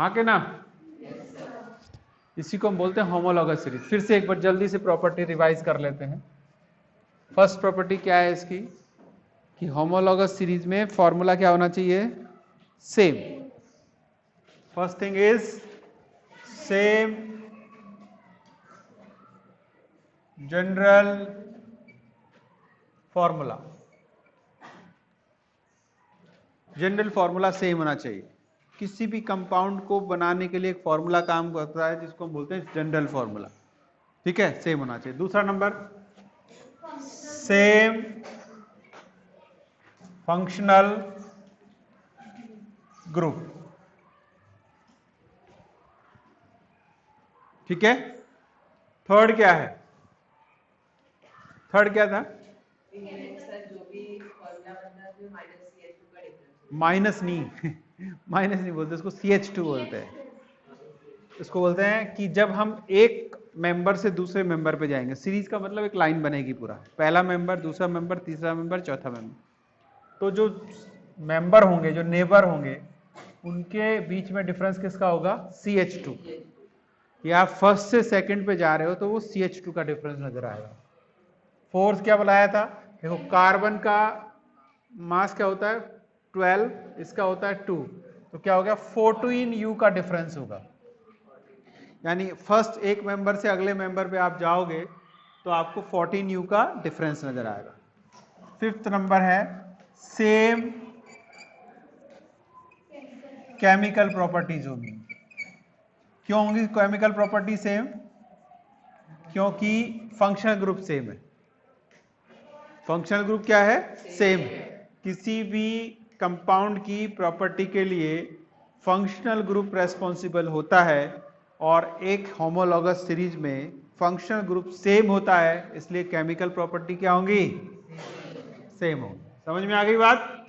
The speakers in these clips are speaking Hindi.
हाँ के ना? इसी को हम बोलते हैं होमोलॉगस सीरीज। फिर से एक बार जल्दी से प्रॉपर्टी रिवाइज कर लेते हैं। फर्स्ट प्रॉपर्टी क्या है इसकी कि होमोलॉगस सीरीज में फॉर्मूला क्या होना चाहिए? Same. First thing is same general formula. General formula same होना चाहिए। किसी भी कंपाउंड को बनाने के लिए एक फॉर्मूला काम करता है जिसको हम बोलते हैं जनरल फॉर्मूला। ठीक है, सेम होना चाहिए। दूसरा नंबर, सेम फंक्शनल ग्रुप। ठीक है। थर्ड क्या है? थर्ड क्या था? माइनस नहीं माइनस नहीं बोलते उसको, CH2 बोलते हैं। इसको बोलते हैं कि जब हम एक मेंबर से दूसरे मेंबर पे जाएंगे, सीरीज का मतलब एक लाइन बनेगी पूरा, पहला मेंबर, दूसरा मेंबर, तीसरा मेंबर, चौथा मेंबर, तो जो मेंबर होंगे, जो नेबर होंगे, उनके बीच में डिफरेंस किसका होगा? CH2। या आप फर्स्ट से सेकंड पे जा रहे हो तो वो CH2 का डिफरेंस नजर आएगा। फोर्स क्या बुलाया था? देखो, कार्बन का मास क्या होता है? 12, इसका होता है 2, तो क्या हो गया? 14U का डिफरेंस होगा। यानी फर्स्ट एक मेंबर से अगले मेंबर पे आप जाओगे तो आपको 14U का डिफरेंस नजर आएगा। फिफ्थ नंबर है सेम केमिकल प्रॉपर्टीज होंगी। क्यों होंगी केमिकल प्रॉपर्टी सेम? क्योंकि फंक्शनल ग्रुप सेम है। फंक्शनल ग्रुप क्या है? सेम। किसी भी कंपाउंड की प्रॉपर्टी के लिए फंक्शनल ग्रुप रेस्पॉन्सिबल होता है, और एक होमोलॉगस सीरीज में फंक्शनल ग्रुप सेम होता है, इसलिए केमिकल प्रॉपर्टी क्या होंगी? सेम होंगी। समझ में आ गई बात?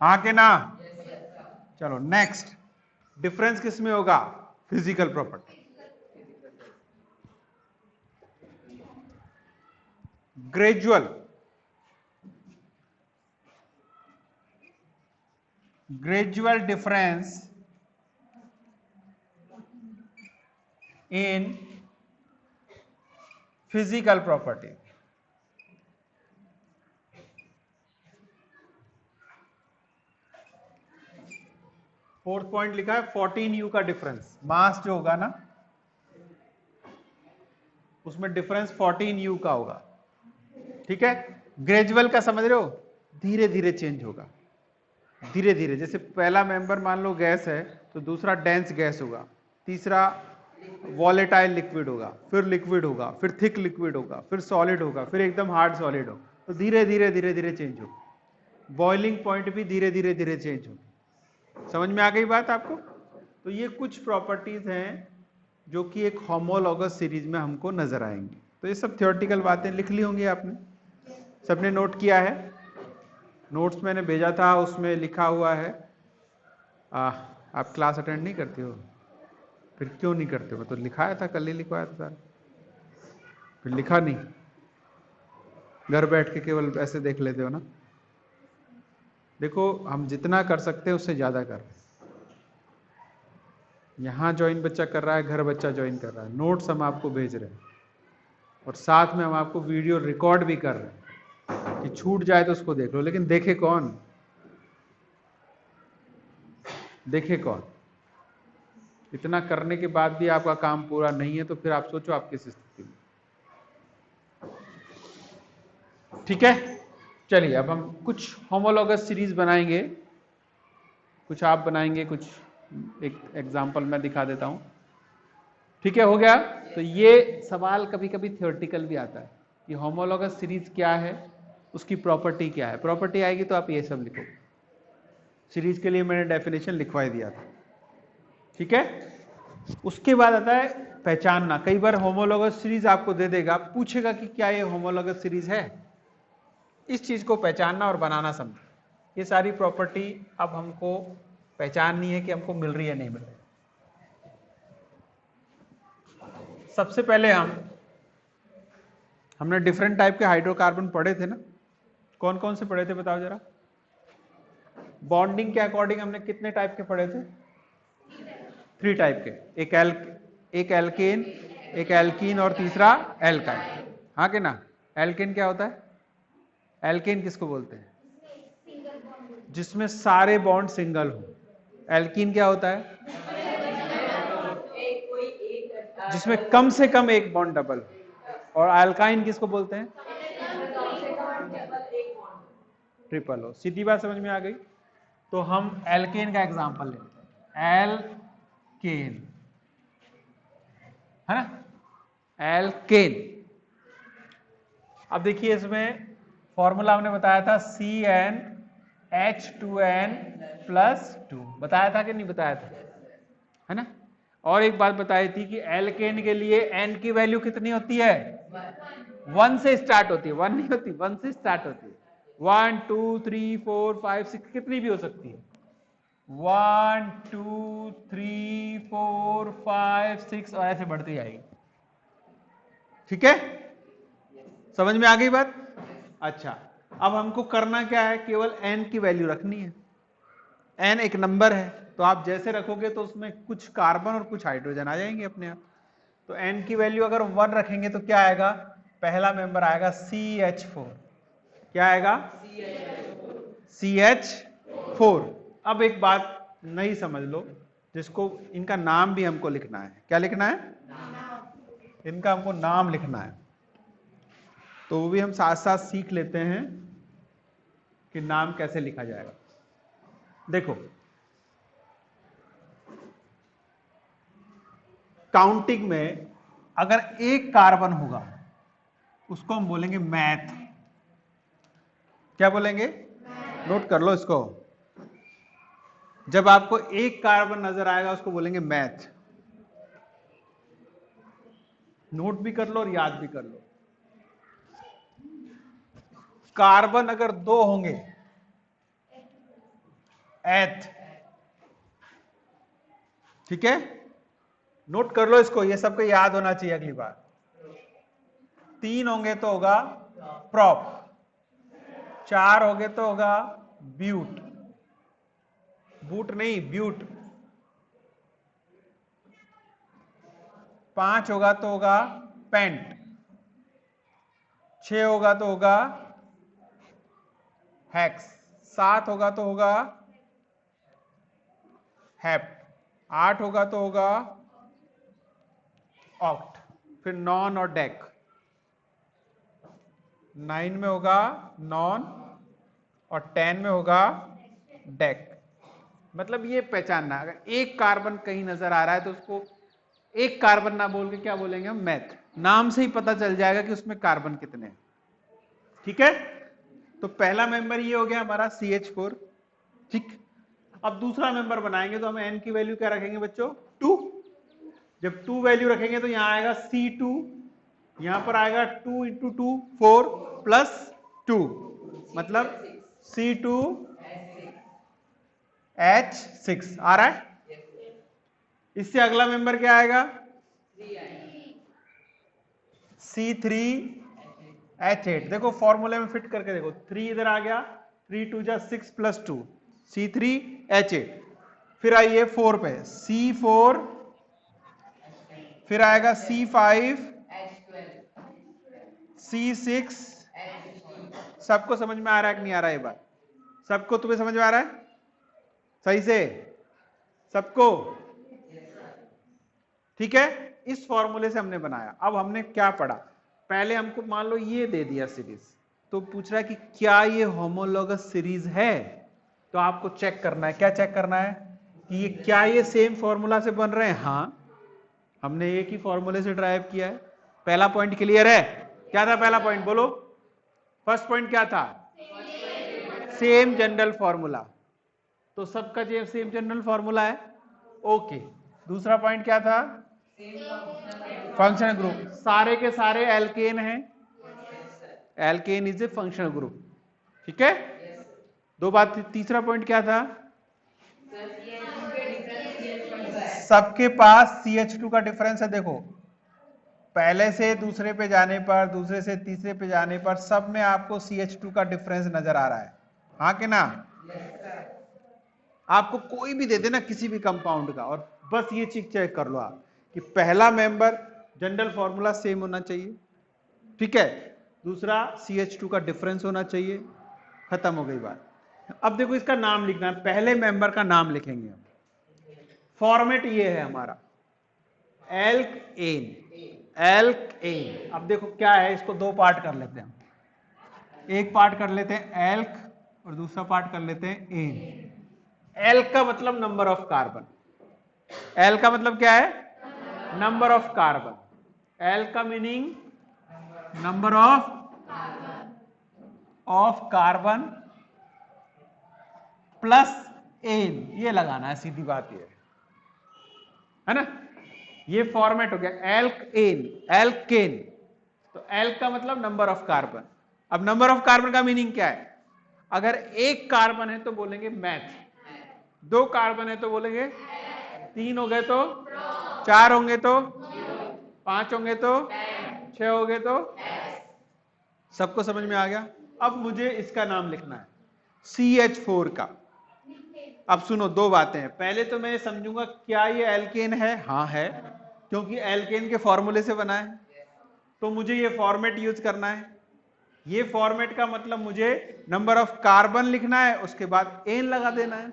हाँ के ना? चलो नेक्स्ट, डिफरेंस किस में होगा? Physical property. Gradual difference in physical property। Fourth point लिखा है 14U का डिफरेंस। मास जो होगा ना, उसमें डिफरेंस 14U का होगा। ठीक है। ग्रेजुअल का समझ रहे हो? धीरे धीरे चेंज होगा, धीरे धीरे। जैसे पहला मेंबर मान लो गैस है, तो दूसरा डेंस गैस होगा, तीसरा वॉलेटाइल लिक्विड होगा, फिर लिक्विड होगा, फिर थिक लिक्विड होगा, फिर सॉलिड होगा, फिर एकदम हार्ड सॉलिड होगा। तो धीरे धीरे धीरे धीरे चेंज होगा। बॉइलिंग पॉइंट भी धीरे धीरे धीरे चेंज होगा। समझ में आ गई बात आपको? तो ये कुछ प्रॉपर्टीज हैं जो कि एक होमोलॉगस सीरीज में हमको नजर आएंगी। तो ये सब थ्योरेटिकल बातें लिख ली होंगी आपने, सबने नोट किया है। नोट्स मैंने भेजा था, उसमें लिखा हुआ है। आप क्लास अटेंड नहीं करते हो? फिर क्यों नहीं करते हो? तो लिखाया था, कल ही लिखवाया था सर, फिर लिखा नहीं, घर बैठ के केवल ऐसे देख लेते हो ना। देखो, हम जितना कर सकते हैं उससे ज्यादा कर। यहाँ ज्वाइन बच्चा कर रहा है, घर बच्चा ज्वाइन कर रहा है, नोट्स हम आपको भेज रहे हैं, और साथ में हम आपको वीडियो रिकॉर्ड भी कर रहे हैं कि छूट जाए तो उसको देख लो। लेकिन देखे कौन? देखे कौन? इतना करने के बाद भी आपका काम पूरा नहीं है, तो फिर आप सोचो आप किस स्थिति में। ठीक है, चलिए अब हम कुछ होमोलॉगस सीरीज बनाएंगे, कुछ आप बनाएंगे, कुछ एक एग्जांपल मैं दिखा देता हूं। ठीक है, हो गया। तो ये सवाल कभी कभी थ्योरेटिकल भी आता है कि होमोलॉगस सीरीज क्या है, उसकी प्रॉपर्टी क्या है। प्रॉपर्टी आएगी तो आप ये सब लिखोगे। सीरीज के लिए मैंने डेफिनेशन लिखवा दिया था। ठीक है, उसके बाद आता है पहचानना। कई बार होमोलॉगस सीरीज आपको दे देगा, पूछेगा कि क्या ये होमोलॉगस सीरीज है। इस चीज को पहचानना और बनाना समझ। ये सारी प्रॉपर्टी अब हमको पहचाननी है कि हमको मिल रही है नहीं मिल रही। सबसे पहले हमने डिफरेंट टाइप के हाइड्रोकार्बन पढ़े थे ना। कौन कौन से पढ़े थे बताओ जरा। बॉन्डिंग के अकॉर्डिंग हमने कितने टाइप के पढ़े थे? 3 टाइप के, एक एल्केन, एक एल्कीन और तीसरा एल्काइन। हाँ कि ना? एल्केन क्या होता है? एल्केन किसको बोलते हैं? जिसमें सारे बॉन्ड सिंगल हो। एल्कीन क्या होता है? जिसमें कम से कम एक बॉन्ड डबल हो। और अल्काइन किसको बोलते हैं? ट्रिपल हो। सीधी बात समझ में आ गई? तो हम एल्केन का एग्जांपल लेते हैं। एल्केन, है ना? एल्केन। अब देखिए इसमें फॉर्मूला हमने बताया था CnH2n+2, बताया था कि नहीं बताया था? है ना? और एक बात बताई थी कि एल्केन के लिए n की वैल्यू कितनी होती है? 1 से स्टार्ट होती है, 1 नहीं होती, 1 से स्टार्ट होती है। 1 2 3 4 5 6 कितनी भी हो सकती है। 1 2 3 4 5 6 और ऐसे बढ़ती जाएगी। ठीक है? समझ में आ गई बात? अच्छा, अब हमको करना क्या है? केवल n की वैल्यू रखनी है। n एक नंबर है, तो आप जैसे रखोगे तो उसमें कुछ कार्बन और कुछ हाइड्रोजन आ जाएंगे अपने आप। तो n की वैल्यू अगर 1 रखेंगे तो क्या आएगा? पहला मेंबर आएगा CH4। क्या आएगा? CH4। अब एक बात नई समझ लो, जिसको इनका नाम भी हमको लिखना है। क्या लिखना है? इनका हमको नाम लिखना है। तो वो भी हम साथ साथ सीख लेते हैं कि नाम कैसे लिखा जाएगा। देखो, काउंटिंग में अगर एक कार्बन होगा उसको हम बोलेंगे मैथ। क्या बोलेंगे? नोट कर लो इसको। जब आपको एक कार्बन नजर आएगा उसको बोलेंगे मैथ। नोट भी कर लो और याद भी कर लो। कार्बन अगर 2 होंगे, एथ। ठीक है? नोट कर लो इसको, ये सबको याद होना चाहिए अगली बार। 3 होंगे तो होगा प्रॉप, 4 होंगे तो होगा ब्यूट, बूट नहीं ब्यूट, 5 होगा तो होगा पेंट, 6 होगा तो होगा हेक्स, 7 होगा तो होगा हेप, 8 होगा तो होगा ऑक्ट, फिर नॉन और डेक। 9 में होगा नॉन और 10 में होगा डेक। मतलब ये पहचानना, अगर एक कार्बन कहीं नजर आ रहा है तो उसको एक कार्बन ना बोल के क्या बोलेंगे हम? मैथ। नाम से ही पता चल जाएगा कि उसमें कार्बन कितने हैं। ठीक है? तो पहला मेंबर ये हो गया हमारा CH4। ठीक, अब दूसरा मेंबर बनाएंगे तो हम n की वैल्यू क्या रखेंगे बच्चों? 2। जब 2 वैल्यू रखेंगे तो यहां आएगा C2, यहां पर आएगा 2 × 2 4 + 2 मतलब C2H6 आ रहा है। इससे अगला मेंबर क्या आएगा? C3H8। देखो फॉर्मूले में फिट करके देखो, 3 इधर आ गया, 3 2 जा 6 + 2 C3H8। फिर आइए 4 पे, C4, फिर आएगा C5, C6। सबको समझ में आ रहा है कि नहीं आ रहा है? ये बात सबको तुम्हें समझ में आ रहा है सही से? सबको? ठीक है? इस फॉर्मूले से हमने बनाया। अब हमने क्या पढ़ा? पहले हमको मान लो ये दे दिया सीरीज, तो पूछ रहा है कि क्या ये होमोलॉगस सीरीज है? तो आपको चेक करना है। क्या चेक करना है? कि ये क्या ये सेम फॉर्मूला से बन रहे हैं? हाँ, हमने एक ही फॉर्मूले से ड्राइव किया है। पहला पॉइंट क्लियर है? क्या था पहला पॉइंट? बोलो। फर्स्ट पॉइंट क्या था? Same general formula. तो सबका सेम जनरल फॉर्मूला है। ओके। दूसरा पॉइंट क्या था? Functional group. सारे के सारे एल्केन हैं। Alkane is a functional group. ठीक है? 2 बात थी। तीसरा पॉइंट क्या था? सबके पास CH2 का डिफरेंस है। देखो, पहले से दूसरे पे जाने पर, दूसरे से तीसरे पे जाने पर सब में आपको CH2 का डिफरेंस नजर आ रहा है। हाँ कि ना? आपको कोई भी दे देना किसी भी कंपाउंड का, और बस ये चीज चेक कर लो आप कि पहला मेंबर जनरल फॉर्मूला सेम होना चाहिए, ठीक है, दूसरा CH2 का डिफरेंस होना चाहिए, खत्म हो गई बात। अब देखो इसका नाम लिखना है, पहले मेंबर का नाम लिखेंगे हम। फॉर्मेट ये है हमारा एल्केन, एल्केन। अब देखो क्या है, इसको दो पार्ट कर लेते हैं, एक पार्ट कर लेते हैं एल्क और दूसरा पार्ट कर लेते हैं एन। एल्क का मतलब नंबर ऑफ कार्बन, एल का मतलब क्या है, नंबर ऑफ कार्बन, एल का meaning number of carbon plus N, ये लगाना है, सीधी बात ये है ना। ये फॉर्मेट हो गया एल्क एन, एल्केन। तो एल्क का मतलब नंबर ऑफ कार्बन। अब नंबर ऑफ कार्बन का मीनिंग क्या है, अगर एक कार्बन है तो बोलेंगे मैथ, दो कार्बन है तो बोलेंगे, तीन हो गए तो, चार होंगे तो, पांच होंगे तो, छह हो गए तो। सबको समझ में आ गया। अब मुझे इसका नाम लिखना है CH4 का। अब सुनो दो बातें हैं, पहले तो मैं समझूंगा क्या ये एल्केन है, हाँ है, क्योंकि एल्केन के फॉर्मूले से बना है, तो मुझे ये फॉर्मेट यूज करना है। ये फॉर्मेट का मतलब मुझे नंबर ऑफ कार्बन लिखना है, उसके बाद एन लगा देना है।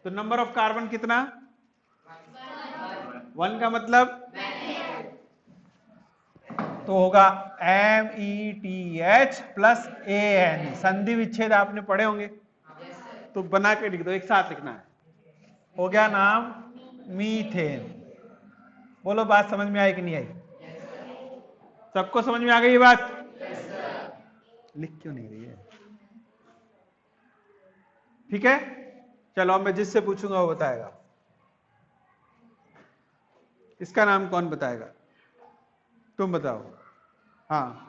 तो नंबर ऑफ कार्बन कितना, 1 का मतलब तो होगा METH प्लस AN। संधि विच्छेद आपने पढ़े होंगे, तो बना के लिख दो, एक साथ लिखना है। हो गया नाम मीथेन। बोलो बात समझ में आई कि नहीं आई? सबको समझ में आ गई ये बात? लिख क्यों नहीं रही है? ठीक है, चलो अब मैं जिससे पूछूंगा वो बताएगा। इसका नाम कौन बताएगा? तुम बताओ। हाँ,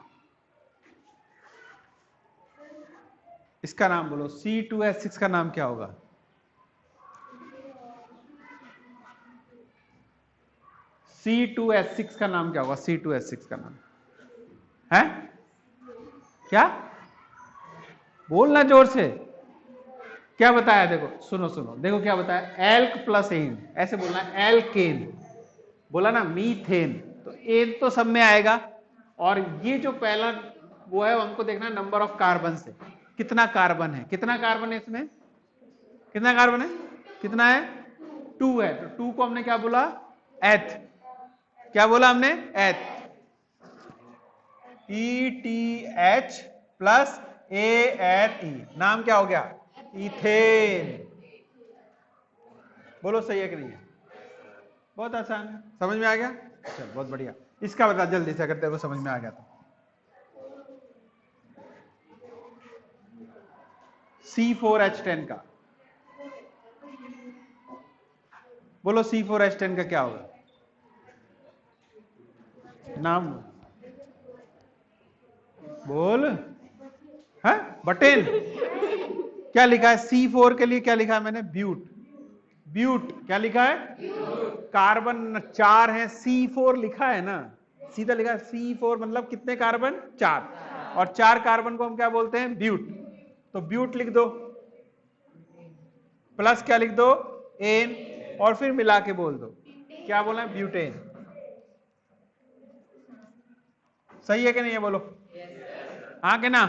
इसका नाम बोलो। C2H6 का नाम क्या होगा? C2H6 का नाम क्या होगा? C2H6 का नाम है क्या? बोलना जोर से। क्या बताया? देखो सुनो सुनो, देखो क्या बताया, एल्क प्लस एन, ऐसे बोलना, एल्केन। बोला ना मीथेन, तो एन तो सब में आएगा, और ये जो पहला वो है हमको देखना नंबर ऑफ कार्बन से, कितना कार्बन है, कितना कार्बन है इसमें, कितना कार्बन है, कितना है, 2 है। तो 2 को हमने क्या बोला, एथ। क्या बोला हमने, एथ। ETH प्लस ANE, नाम क्या हो गया, इथेन। बोलो सही है कि नहीं है? बहुत आसान है, समझ में आ गया? चल बहुत बढ़िया। इसका बता जल्दी से, अगर तेरे को समझ में आ गया तो। C4H10 का बोलो, C4H10 का क्या होगा नाम? बोल। है बटेन। क्या लिखा है C4 के लिए? क्या लिखा है मैंने? ब्यूट। ब्यूट क्या लिखा है? कार्बन 4 है, C4 लिखा है ना, सीधा लिखा है C4 मतलब कितने कार्बन, 4, और 4 कार्बन को हम क्या बोलते हैं, ब्यूट। तो ब्यूट लिख दो, प्लस क्या लिख दो, एन, और फिर मिला के बोल दो, क्या बोला है, ब्यूटेन। सही है कि नहीं है? बोलो हाँ के ना।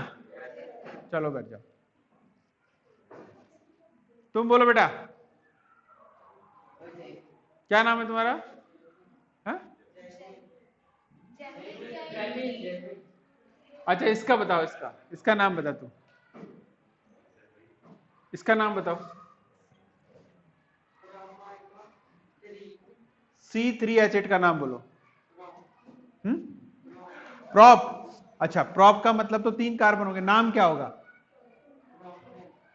चलो बैठ जाओ, तुम बोलो बेटा, क्या नाम है तुम्हारा? हा? अच्छा इसका बताओ, इसका नाम बता तू, इसका नाम बताओ। C3H8 का नाम बोलो। प्रॉप। अच्छा प्रॉप का मतलब तो 3 कार्बन होंगे, नाम क्या होगा,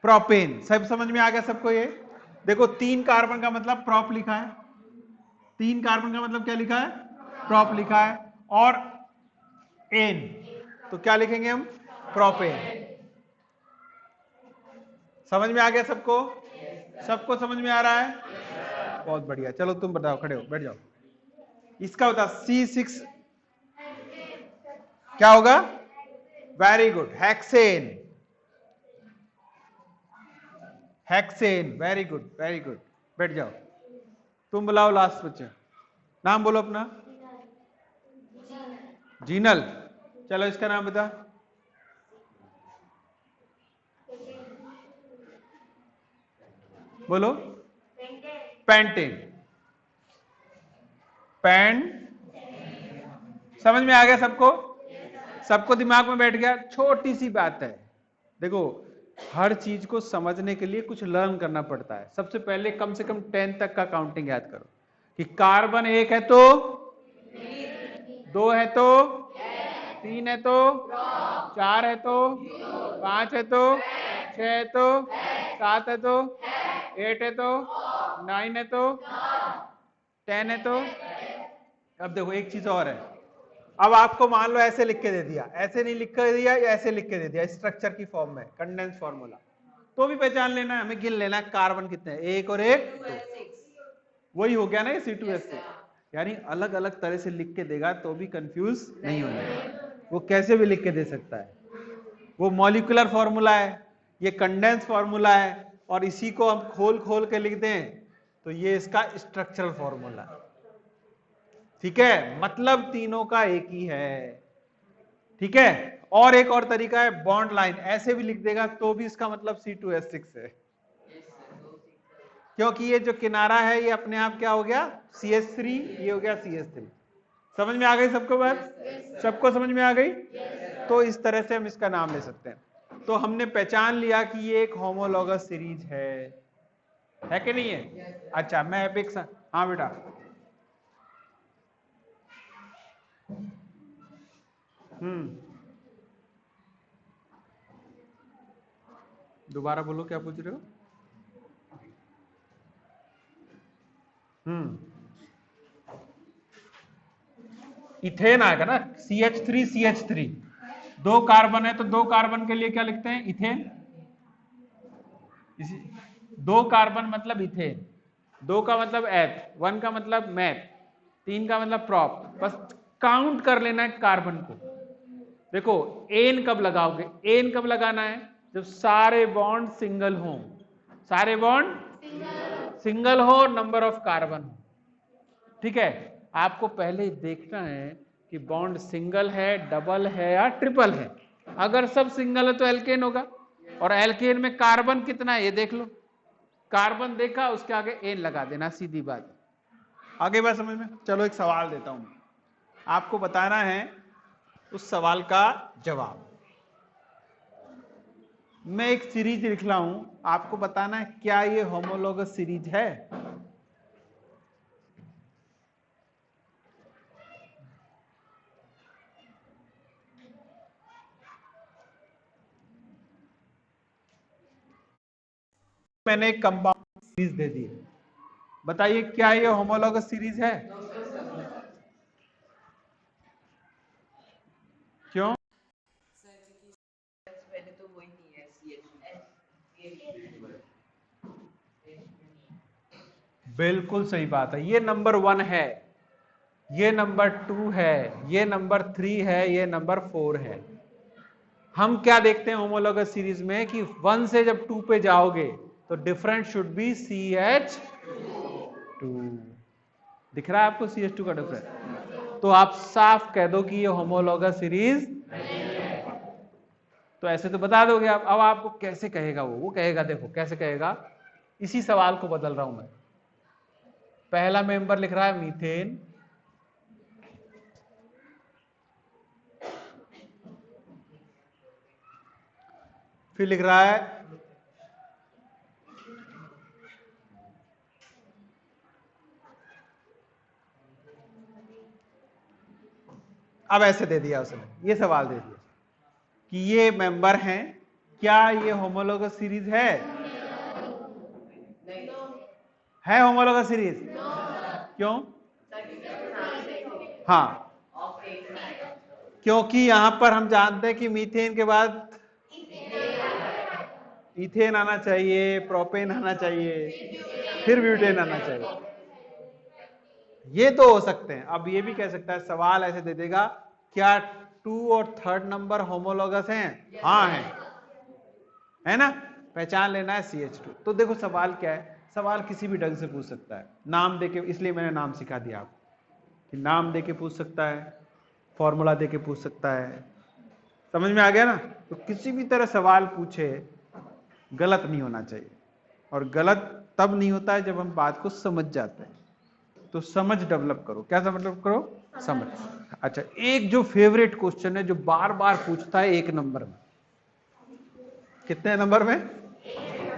प्रोपेन। सब समझ में आ गया सबको? ये देखो 3 कार्बन का मतलब प्रॉप लिखा है, 3 कार्बन का मतलब क्या लिखा है, प्रॉप लिखा है, और एन, तो क्या लिखेंगे हम, प्रोपेन। समझ में आ गया सबको? सबको समझ में आ रहा है? बहुत बढ़िया। चलो तुम बताओ, खड़े हो बैठ जाओ। इसका बता C6 क्या होगा? Very good, hexane. Hexane, very good very good, बैठ जाओ। तुम बुलाओ लास्ट बच्चे, नाम बोलो अपना। जीनल, चलो इसका नाम बता। बोलो। पेंटेन। पेन, समझ में आ गया सबको? सबको दिमाग में बैठ गया? छोटी सी बात है, देखो हर चीज को समझने के लिए कुछ लर्न करना पड़ता है। सबसे पहले कम से कम 10 तक का काउंटिंग याद करो कि कार्बन 1 है तो 2 है तो 3 है तो 4 है तो 5 है तो 6 है तो 7 है तो 8 है तो 9 है तो 10 है तो। अब देखो एक चीज और है, अब आपको मान लो ऐसे लिख के दे दिया, ऐसे नहीं लिख के दिया या ऐसे लिख के दे दिया स्ट्रक्चर की फॉर्म में, कंडेंस फॉर्मूला, तो भी पहचान लेना है, हमें गिन लेना है कार्बन कितने हैं, 1 और 1 2, वही हो गया ना ये C2H6। यानी अलग अलग तरह से लिख के देगा तो भी कंफ्यूज नहीं होना है, वो कैसे भी लिख के दे सकता है। वो मॉलिक्यूलर फॉर्मूला है, ये कंडेंस फॉर्मूला है, और इसी को हम खोल खोल के लिख दें तो ये इसका स्ट्रक्चरल फॉर्मूला है। ठीक है, मतलब तीनों का एक ही है। ठीक है, और एक और तरीका है बॉन्ड लाइन, ऐसे भी लिख देगा तो भी इसका मतलब C2H6 है, क्योंकि ये जो किनारा है ये अपने आप क्या हो गया CH3, ये हो गया CH3। समझ में आ गई सबको बात? सबको समझ में आ गई? तो इस तरह से हम इसका नाम ले सकते हैं। तो हमने पहचान लिया कि ये एक होमोलॉगस सीरीज है कि नहीं है? अच्छा, मैं एपिक्स, हाँ बेटा दोबारा बोलो, क्या पूछ रहे हो? इथेन आएगा ना, CH3 CH3, 2 कार्बन है तो 2 कार्बन के लिए क्या लिखते हैं? इथेन। 2 कार्बन मतलब इथेन, 2 का मतलब एथ, 1 का मतलब मैथ, 3 का मतलब प्रॉप। बस काउंट कर लेना है कार्बन को। देखो एन कब लगाओगे? एन कब लगाना है? जब सारे बॉन्ड सिंगल हो, सारे बॉन्ड सिंगल हो, नंबर ऑफ कार्बन हो। ठीक है, आपको पहले देखना है कि बॉन्ड सिंगल है, डबल है या ट्रिपल है। अगर सब सिंगल है तो एल्केन होगा, और एल्केन में कार्बन कितना है ये देख लो, कार्बन देखा उसके आगे एन लगा देना, सीधी बात। आगे बात समझ में? चलो एक सवाल देता हूं, आपको बताना है उस सवाल का जवाब। मैं एक सीरीज लिख रहा हूं, आपको बताना है क्या ये होमोलॉगस सीरीज है। मैंने एक कंपाउंड सीरीज दे दी, बताइए क्या ये होमोलॉगस सीरीज है? क्यों? बिल्कुल सही बात है, ये नंबर 1 है, ये नंबर 2 है, ये नंबर 3 है, ये नंबर 4 है। हम क्या देखते हैं होमोलॉगस सीरीज में कि 1 से जब 2 पे जाओगे तो डिफरेंस शुड बी CH2। दिख रहा है आपको CH2 का डिफरेंस? तो आप साफ कह दो कि ये होमोलॉगस सीरीज नहीं है। तो ऐसे तो बता दोगे आप। अब आपको कैसे कहेगा वो कहेगा, देखो कैसे कहेगा, इसी सवाल को बदल रहा हूं मैं। पहला मेंबर लिख रहा है मीथेन, फिर लिख रहा है अब ऐसे दे दिया उसने, ये सवाल दे दिया कि ये मेंबर हैं, क्या ये होमोलॉगस सीरीज है? है होमोलॉगस सीरीज? क्यों? हाँ, क्योंकि यहां पर हम जानते हैं कि मीथेन के बाद इथेन आना चाहिए, प्रोपेन आना चाहिए, फिर ब्यूटेन आना चाहिए। ये तो हो सकते हैं। अब ये भी कह सकता है, सवाल ऐसे दे देगा, क्या 2 और 3rd नंबर होमोलॉगस हैं? हाँ है ना? पहचान लेना है CH2। तो देखो सवाल क्या है, सवाल किसी भी ढंग से पूछ सकता है, नाम देके, इसलिए मैंने नाम सिखा दिया आपको कि नाम देके पूछ सकता है, फॉर्मूला देके पूछ सकता है। समझ में आ गया ना? तो किसी भी तरह सवाल पूछे गलत नहीं होना चाहिए, और गलत तब नहीं होता है जब हम बात को समझ जाते हैं। तो समझ डेवलप करो। क्या डेवलप करो? समझ। अच्छा, एक जो फेवरेट क्वेश्चन है जो बार बार पूछता है 1 नंबर में, कितने नंबर में?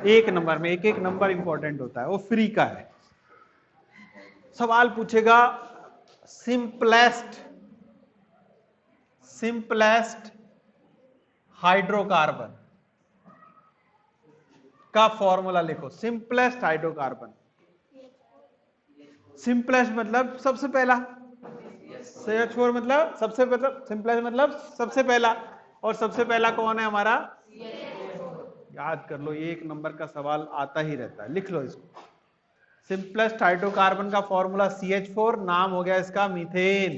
1 नंबर में। एक एक नंबर इंपॉर्टेंट होता है, वो फ्री का है। सवाल पूछेगा सिंपलेस्ट हाइड्रोकार्बन का फॉर्मूला लिखो। सिंपलेस्ट हाइड्रोकार्बन, सिंपलेस्ट मतलब सबसे पहला, CH4 मतलब सिंपलेस्ट मतलब सबसे पहला, और सबसे पहला कौन है हमारा? याद कर लो, 1 नंबर का सवाल आता ही रहता है, लिख लो इसको। सिंपलेस्ट हाइड्रोकार्बन का फॉर्मूला CH4, नाम हो गया इसका मीथेन।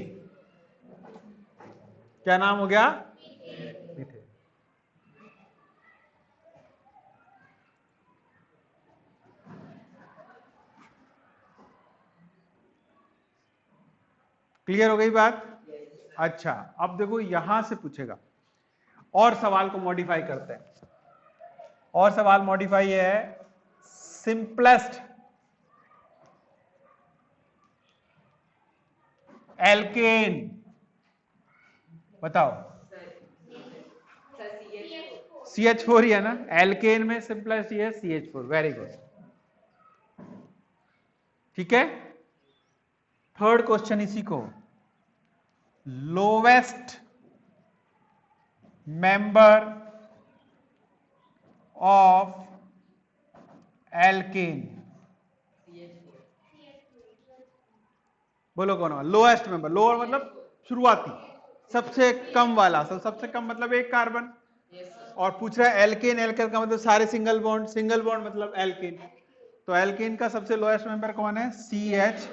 क्या नाम हो गया? मीथेन। क्लियर हो गई बात? अच्छा, अब देखो यहां से पूछेगा, और सवाल को मॉडिफाई करते हैं। और सवाल मॉडिफाई है, सिंपलेस्ट एल्केन बताओ। CH4 ही है ना, एल्केन में सिंपलेस्ट ये है CH4। वेरी गुड, ठीक है। थर्ड क्वेश्चन इसी को, लोवेस्ट मेंबर ऑफ एल्केन, बोलो कौन? Lowest member. लोअर मतलब शुरुआती, सबसे कम वाला। सबसे कम मतलब 1 कार्बन। और पूछ रहा है एल्केन, एल्केन का मतलब सारे सिंगल बॉन्ड, सिंगल बॉन्ड मतलब एल्केन। तो एल्केन का सबसे लोएस्ट मेंबर कौन है? CH।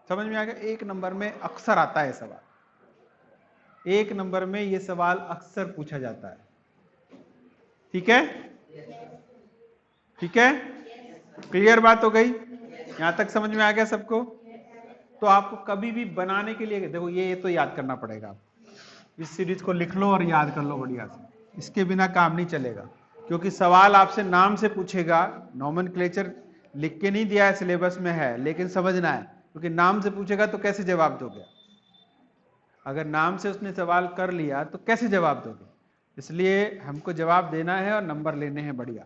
समझ में आ गया? 1 नंबर में अक्सर आता है सवाल, 1 नंबर में ये सवाल अक्सर पूछा जाता है। ठीक है, ठीक है, क्लियर बात हो गई? यहां तक समझ में आ गया सबको? तो आपको कभी भी बनाने के लिए देखो, ये तो याद करना पड़ेगा। इस सीरीज को लिख लो और याद कर लो बढ़िया से, इसके बिना काम नहीं चलेगा। क्योंकि सवाल आपसे नाम से पूछेगा, नॉमेनक्लेचर लिख के नहीं दिया है, सिलेबस में है, लेकिन समझना है। क्योंकि नाम से पूछेगा तो कैसे जवाब दोगे? अगर नाम से उसने सवाल कर लिया तो कैसे जवाब दोगे? इसलिए हमको जवाब देना है और नंबर लेने हैं बढ़िया।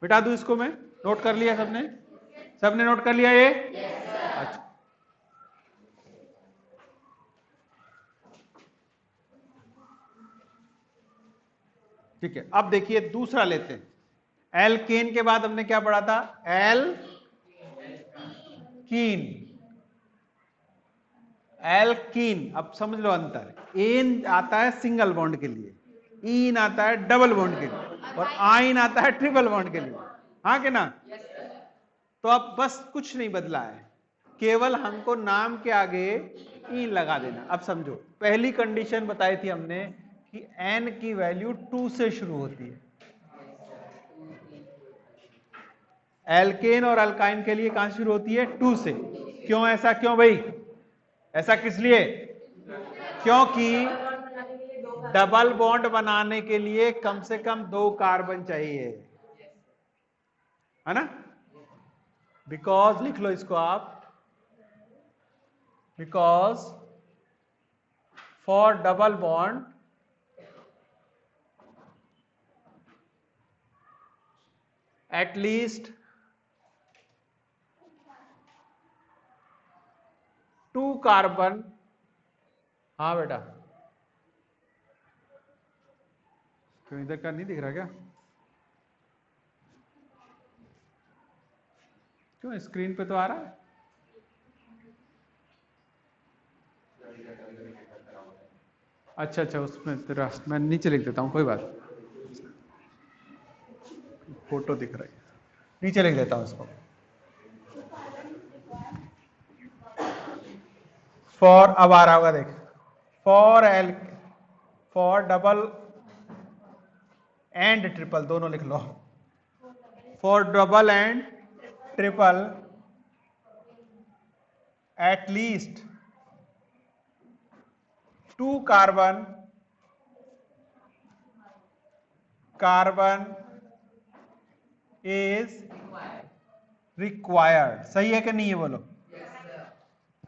बिठा दूं इसको मैं? नोट कर लिया सबने? सबने नोट कर लिया ये? अच्छा, ठीक है। अब देखिए दूसरा लेते हैं। एल्केन के बाद हमने क्या पढ़ा था? एल्कीन। एल्कीन, अब समझ लो अंतर। एन आता है सिंगल बॉन्ड के लिए, इन आता है डबल बॉन्ड के लिए, और आइन आता है ट्रिपल बॉन्ड के लिए। हाँ कि ना? तो अब बस कुछ नहीं बदला है, केवल हमको नाम के आगे इन लगा देना। अब समझो, पहली कंडीशन बताई थी हमने कि एन की वैल्यू 2 से शुरू होती है। एल्केन और अल्काइन के लिए कहां शुरू होती है? 2 से। क्यों ऐसा? क्यों भाई ऐसा? किस लिए? क्योंकि डबल बॉन्ड बनाने के लिए कम से कम 2 कार्बन चाहिए, है ना? बिकॉज, लिख लो इसको आप, because for double bond at least 2 carbon. हाँ बेटा, क्यों इधर का नहीं दिख रहा क्या? क्यों स्क्रीन पे तो आ रहा है। अच्छा अच्छा, उसमें तेरा मैं नीचे लिख देता हूं, कोई बात। फोटो दिख रही है, नीचे लिख देता हूं उसको। फॉर, अब आ रहा होगा देख, फॉर डबल एंड ट्रिपल दोनों लिख लो। For double and triple at least 2 carbon is required. सही है कि नहीं है बोलो?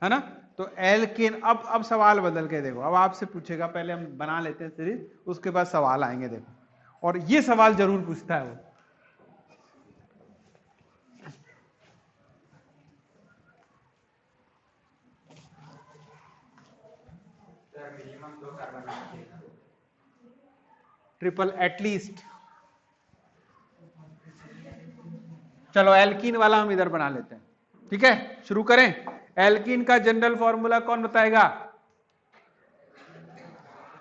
है ना? तो एल्केन, अब सवाल बदल के देखो, अब आपसे पूछेगा, पहले हम बना लेते हैं सीरीज, उसके बाद सवाल आएंगे देखो, और ये सवाल जरूर पूछता है वो। Triple at least. चलो एल्कीन वाला हम इधर बना लेते हैं, ठीक है? शुरू करें। एल्कीन का जनरल फॉर्मूला कौन बताएगा?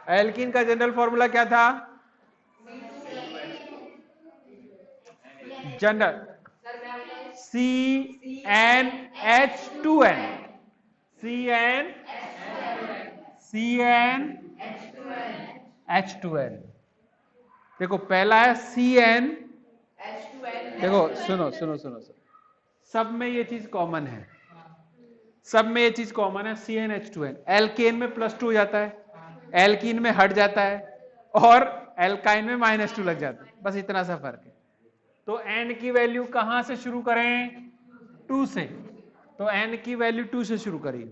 एल्कीन का जनरल फॉर्मूला क्या था? General CnH2n। CnH2n। देखो पहला है Cn, देखो सुनो सुनो सुनो सुनो, सब में ये चीज कॉमन है, सब में ये चीज कॉमन है, CnH2n। एल्केन में +2 हो जाता है, एल्कीन में हट जाता है, और एल्काइन में -2 लग जाता है, बस इतना सा फर्क है। तो n की वैल्यू कहां से शुरू करें? 2 से। तो n की वैल्यू 2 से शुरू करिए,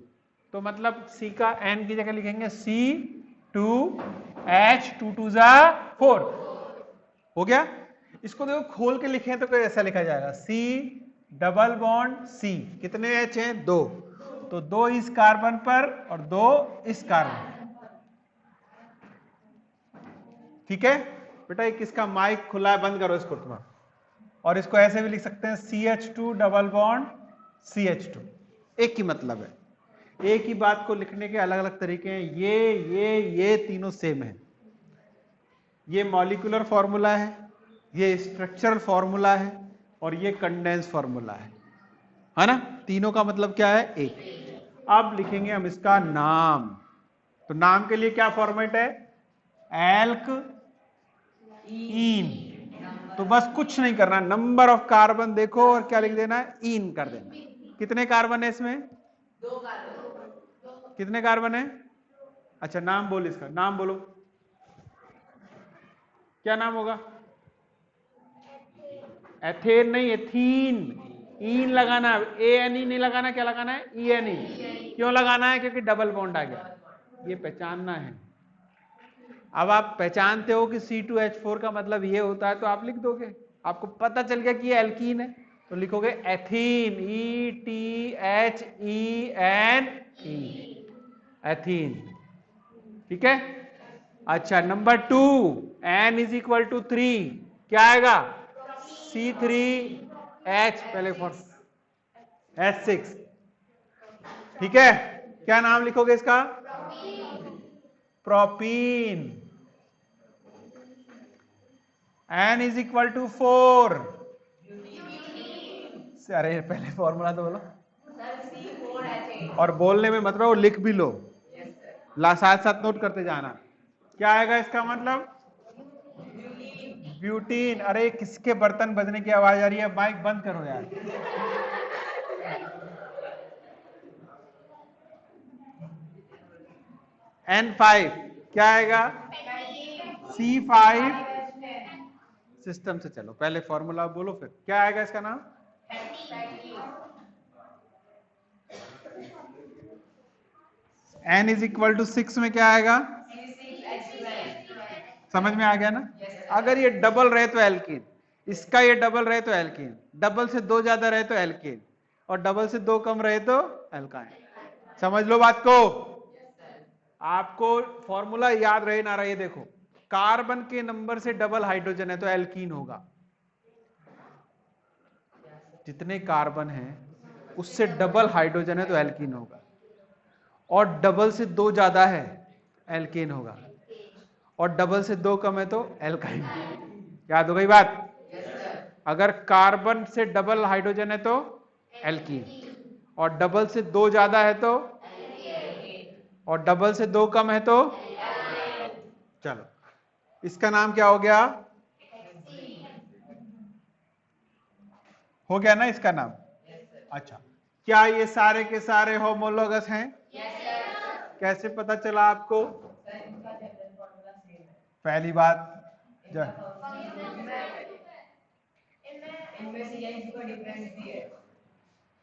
तो मतलब C का n की जगह लिखेंगे C2H2 हो गया। इसको देखो खोल के लिखें तो ऐसा लिखा जाएगा C डबल बॉन्ड C, कितने H हैं? 2, तो 2 इस कार्बन पर और 2 इस कार्बन। ठीक है बेटा, एक इसका माइक खुला है, बंद करो इसको तुम। और इसको ऐसे भी लिख सकते हैं CH2 डबल बॉन्ड CH2, एक ही मतलब है। एक ही बात को लिखने के अलग अलग तरीके हैं, ये तीनों सेम है। ये मॉलिक्यूलर फॉर्मूला है, ये स्ट्रक्चरल फॉर्मूला है, और ये कंडेंस फॉर्मूला है ना? तीनों का मतलब क्या है? एक। अब लिखेंगे हम इसका नाम, तो नाम के लिए क्या फॉर्मेट है? एल्क इन। तो बस कुछ नहीं करना, नंबर ऑफ कार्बन देखो और क्या लिख देना है? इन कर देना। कितने कार्बन है इसमें? 2 कार्बन। कितने कार्बन है? अच्छा नाम बोल, इसका नाम बोलो, क्या नाम होगा? एथेन नहीं, एथीन। इन लगाना, ANE नहीं लगाना, क्या लगाना है? ENE। क्यों लगाना है? क्योंकि डबल बॉन्ड आ गया, ये पहचानना है। अब आप पहचानते हो कि C2H4 का मतलब ये होता है, तो आप लिख दोगे, आपको पता चल गया कि ये एल्कीन है, तो लिखोगे एथीन, ETHENE, एथीन। ठीक है? अच्छा number 2, N is equal to 3, क्या आएगा? C3H, पहले फॉर H6। ठीक है, क्या नाम लिखोगे इसका? Propene. N is equal to 4, अरे पहले फॉर्मूला तो बोलो, और बोलने में मतलब वो लिख भी लो, साथ साथ नोट करते जाना। क्या आएगा इसका मतलब? ब्यूटीन। अरे किसके बर्तन बजने की आवाज आ रही है? माइक बंद करो यार। N5 क्या आएगा? C5। सिस्टम से चलो, पहले फॉर्मूला बोलो, फिर क्या आएगा इसका नाम? N इज इक्वल टू 6 में क्या आएगा? समझ में आ गया ना? अगर ये डबल रहे तो एल्कीन, इसका ये डबल रहे तो एल्कीन, डबल से 2 ज्यादा रहे तो एल्कीन, और डबल से 2 कम रहे तो एल्काइन। समझ लो बात को। आपको फॉर्मूला याद रहे ना रहे, देखो कार्बन के नंबर से डबल हाइड्रोजन है तो एल्कीन होगा, जितने कार्बन है उससे डबल हाइड्रोजन है तो एल्कीन होगा, और डबल से 2 ज्यादा है एल्केन होगा, और डबल से 2 कम है तो एल्काइन। याद हो गई बात? अगर कार्बन से डबल हाइड्रोजन है तो एल्कीन, और डबल से 2 ज्यादा है तो, और डबल से 2 कम है तो, चलो इसका नाम क्या हो गया? हो गया ना इसका नाम? अच्छा, क्या ये सारे के सारे होमोलोगस हैं? कैसे पता चला आपको? पहली बात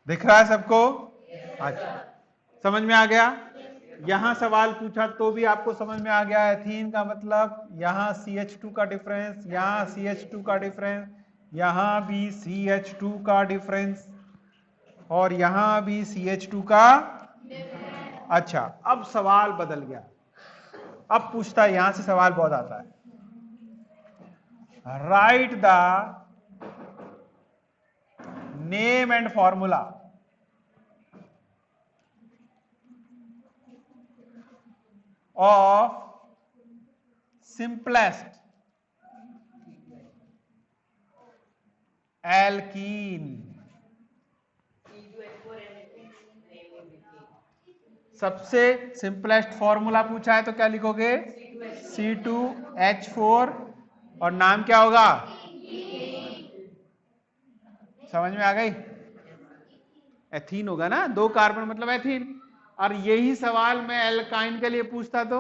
दिख रहा है सबको? अच्छा, समझ में आ गया? यहां सवाल पूछा तो भी आपको समझ में आ गया। एथीन का मतलब यहां CH2 का डिफरेंस, यहां CH2 का डिफरेंस, यहां भी CH2 का डिफरेंस और यहां भी CH2 का। अच्छा, अब सवाल बदल गया। अब पूछता है, यहां से सवाल बहुत आता है, right the name and formula of simplest alkene। सबसे सिंपलेस्ट फॉर्मूला पूछा है तो क्या लिखोगे? C2H4 और नाम क्या होगा? समझ में आ गई? एथीन होगा ना, 2 कार्बन मतलब एथीन। और यही सवाल मैं एल्काइन के लिए पूछता तो?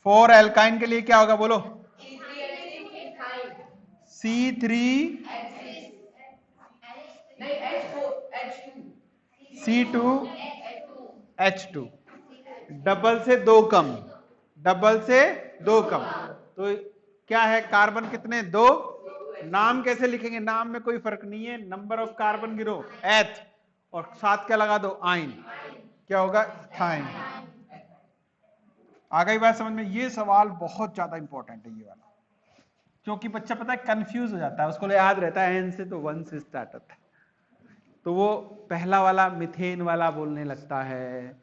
फोर एल्काइन के लिए क्या होगा बोलो? C3 C2H2 डबल से 2 कम, डबल से 2 कम। तो क्या है, कार्बन कितने? 2। नाम कैसे लिखेंगे? नाम में कोई फर्क नहीं है, नंबर ऑफ कार्बन गिरो एथ और साथ क्या लगा दो? आइन। क्या होगा? थाइन। आ गई बात समझ में? ये सवाल बहुत ज्यादा इंपॉर्टेंट है ये वाला, क्योंकि बच्चा पता है कंफ्यूज हो जाता है, उसको याद रहता है एन से तो 1 से स्टार्ट होता है, तो वो पहला वाला मिथेन वाला बोलने लगता है।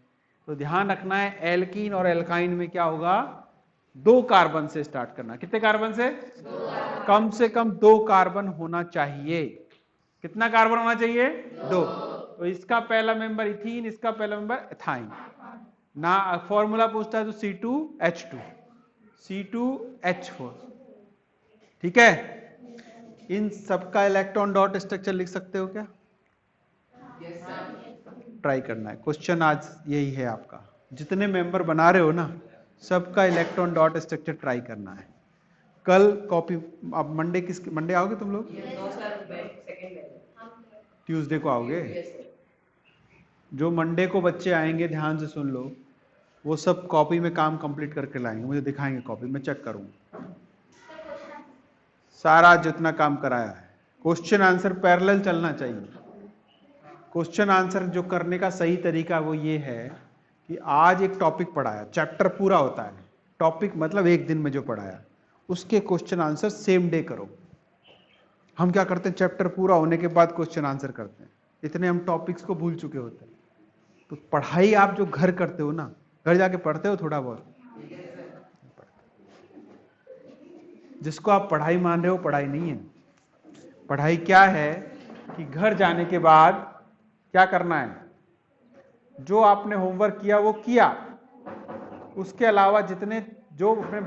तो ध्यान रखना है, एल्कीन और एल्काइन में क्या होगा? 2 कार्बन से स्टार्ट करना। कितने कार्बन से? कम से कम 2 कार्बन होना चाहिए। कितना कार्बन होना चाहिए? 2। तो इसका पहला मेंबर इथीन, इसका पहला मेंबर एथाइन। ना फॉर्मूला पूछता है तो C2H2 C2H4। ठीक है, इन सबका इलेक्ट्रॉन डॉट स्ट्रक्चर लिख सकते हो क्या? ट्राई करना है, क्वेश्चन आज यही है आपका। जितने मेंबर बना रहे हो ना, सबका इलेक्ट्रॉन डॉट स्ट्रक्चर ट्राई करना है। कल कॉपी, अब मंडे मंडे आओगे तुम लोग? ट्यूसडे को आओगे? जो मंडे को बच्चे आएंगे ध्यान से सुन लो, वो सब कॉपी में काम कंप्लीट करके लाएंगे, मुझे दिखाएंगे कॉपी में, चेक करूंगा सारा जितना काम कराया है। क्वेश्चन आंसर पैरेलल चलना चाहिए। क्वेश्चन आंसर जो करने का सही तरीका वो ये है कि आज एक टॉपिक पढ़ाया, चैप्टर पूरा होता है, टॉपिक मतलब एक दिन में जो पढ़ाया उसके क्वेश्चन आंसर सेम डे करो। हम क्या करते हैं, चैप्टर पूरा होने के बाद क्वेश्चन आंसर करते हैं, इतने हम टॉपिक्स को भूल चुके होते हैं। तो पढ़ाई आप जो घर करते हो ना, घर जाके पढ़ते हो थोड़ा बहुत, जिसको आप पढ़ाई मान रहे हो पढ़ाई नहीं है। पढ़ाई क्या है कि घर जाने के बाद क्या करना है, जो आपने होमवर्क किया वो किया, उसके अलावा जितने जो अपने